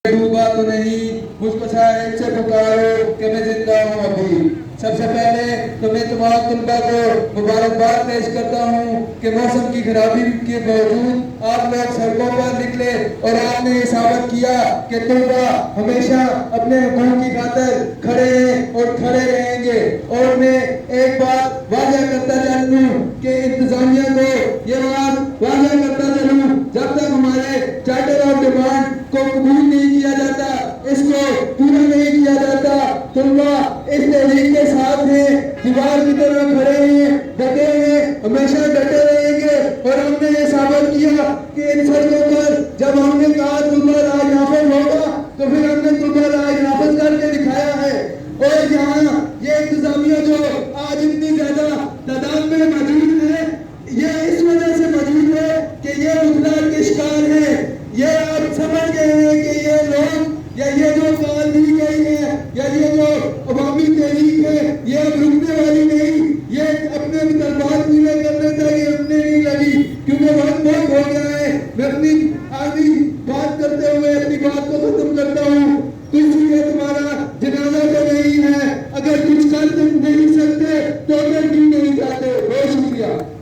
ڈوبا تو نہیں، مجھ کو شاید سے پکارو کہ میں زندہ ہوں ابھی۔ سب سے پہلے تو میں تمام طلباء کو مبارکباد پیش کرتا ہوں کہ موسم کی خرابی کے باوجود آپ لوگ سڑکوں پر نکلے اور آپ نے یہ ثابت کیا کہ طلباء ہمیشہ اپنے حقوق کی خاطر کھڑے ہیں اور کھڑے رہیں گے۔ اور میں ایک بات واضح کرتا چلوں کہ انتظامیہ کو یہ بات واضح کرتا چلوں، جب تک ہمارے چارٹر آف ڈیمانڈ کو قبول نہیں کیا جاتا، اس کو پورا نہیں کیا جاتا، طلباء اس تحریک کے ساتھ ہیں، دیوار کی طرح کھڑے ہیں، ڈٹے ہیں، ہمیشہ ڈٹے رہیں گے۔ اور ہم نے یہ ثابت کیا کہ ان سڑکوں پر جب ہم نے کہا طلباء راج نافذ ہوگا تو پھر ہم نے طلباء راج نافذ کر کے دکھایا ہے۔ اور یہاں یہ انتظامیہ جو آج اتنی زیادہ تعداد میں موجود ہے، یہ اس وجہ سے موجود ہے کہ یہ مقدار کے شکار ہیں۔ یہ آپ سمجھ گئے ہیں کہ یہ لوگ یا یہ جو کال دی گئی ہے یا یہ جو عوامی تحریک ہے، یہ اب رکنے والی نہیں، یہ اپنے طلبات پورے کرنے تک یہ رکنے نہیں لگی، کیونکہ وقت بہت ہو گیا ہے۔ میں اپنی آخری